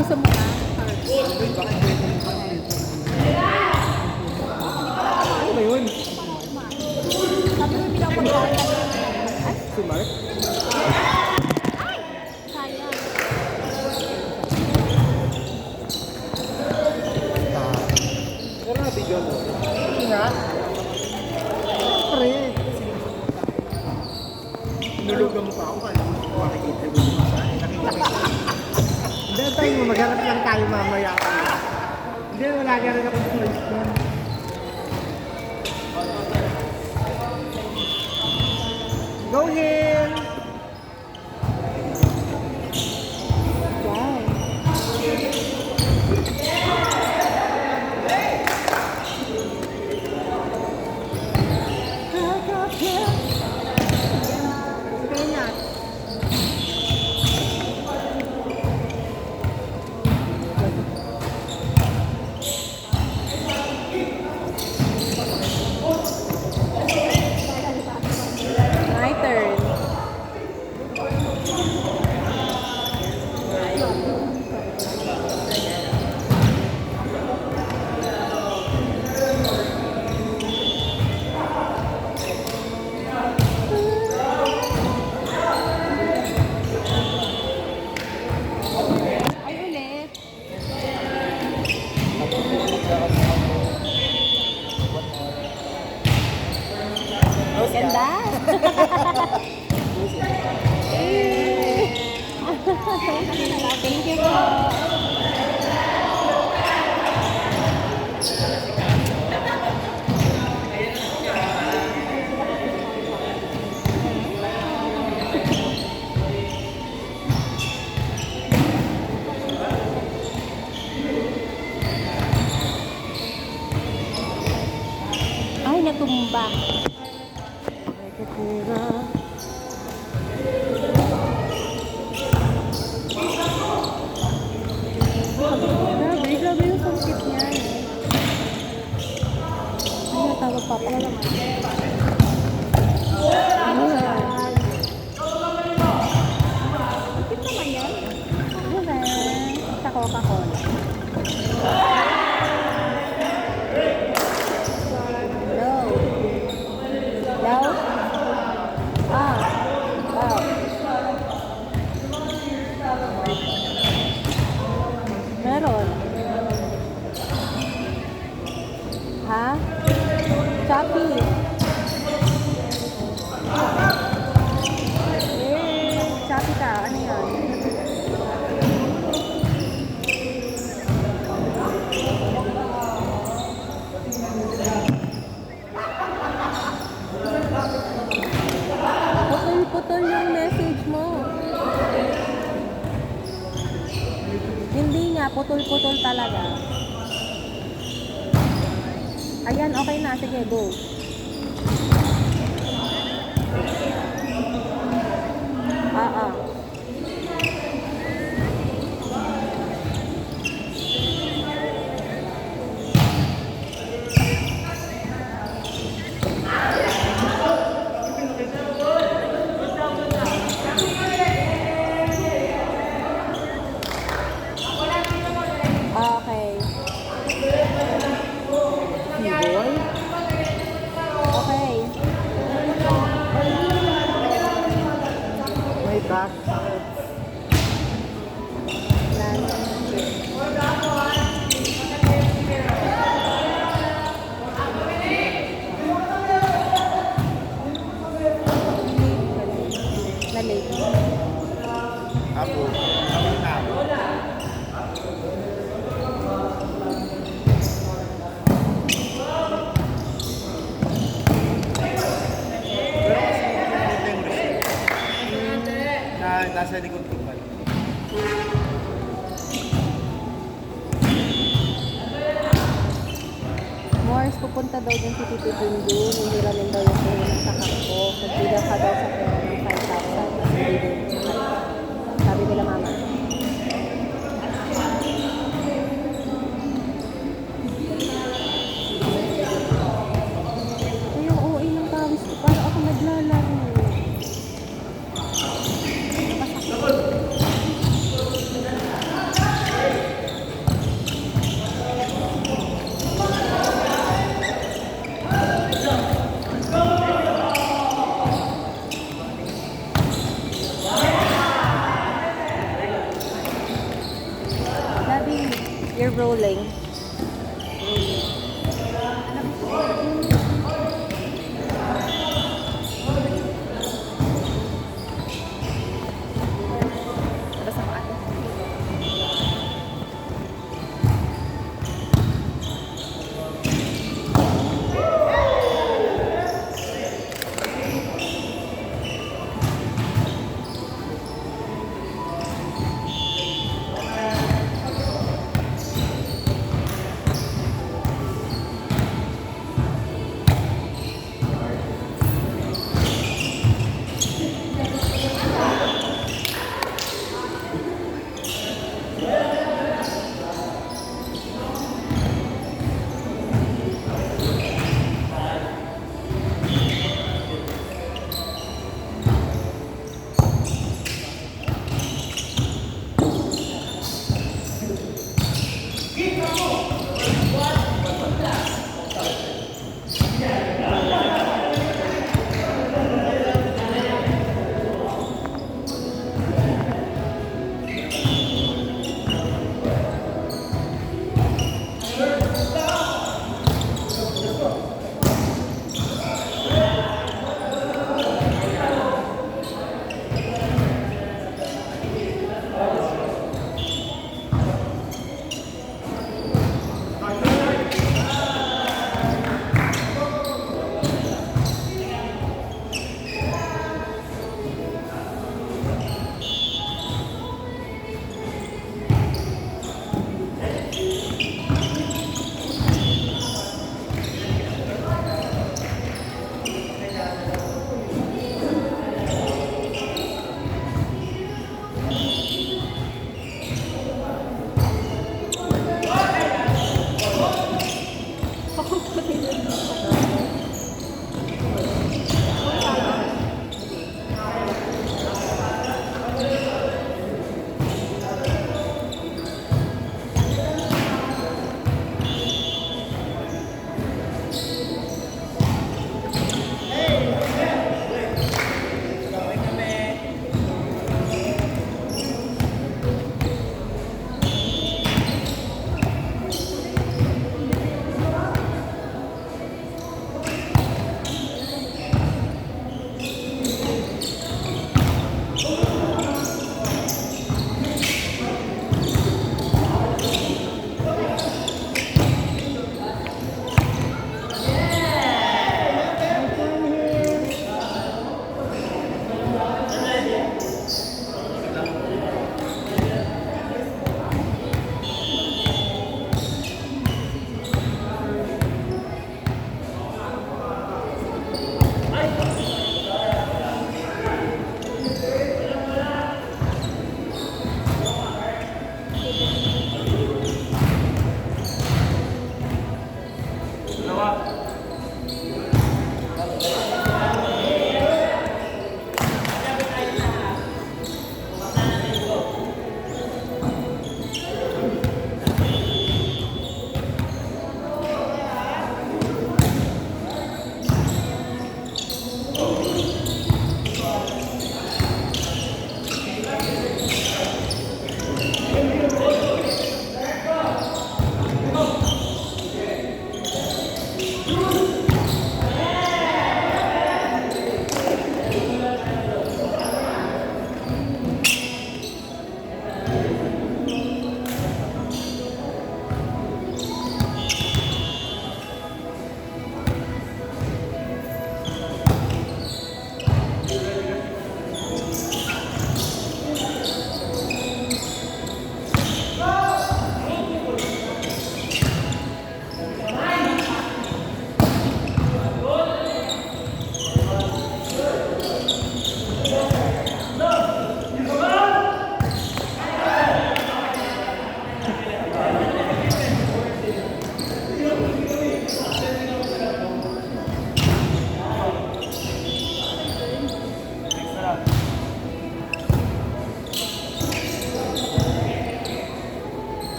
Gusto mo na? Ano ba yun? Sabi mo pinapagkaan ka. Ay, Si Mark? sayang. Pero nabigyan mo. Hindi nga. Pre. Nulugan mo pa ako kaya makikita mo siya. Hindi, tayo mo. Magharap lang tayo mamaya. Hindi, wala ka rin akong choice doon. Go Hill! Wow. Peanut. My turn. Ay, ulit. Ganda. Thank you po. Ay, natumba. Grabe, grabe yung sungkit niya. Ay, natawag pa pala naman. Sungkit naman yan. Sa Coca-Cola. Low. Low? Ah. Wow. Meron. Ha? Choppy. Choppy ka. Ano yan? Putol-putol yung message mo. Hindi nga, putol-putol talaga. Ayan, okay na. Sige, go. Ah. Okay. Boy? Okay. May back. Na-late. Ako. Ako na. Nasa likod ko pa. Morris, pupunta daw dun si Tito Junjun. Hihiramin daw yung pera ng sakak ko. Magbilang ka daw sa pera ng 5,000. Kasi hindi din sabi nila mama. Ay, yung OA ng pawis ko. Para ako naglalaro. Napasakit. rolling.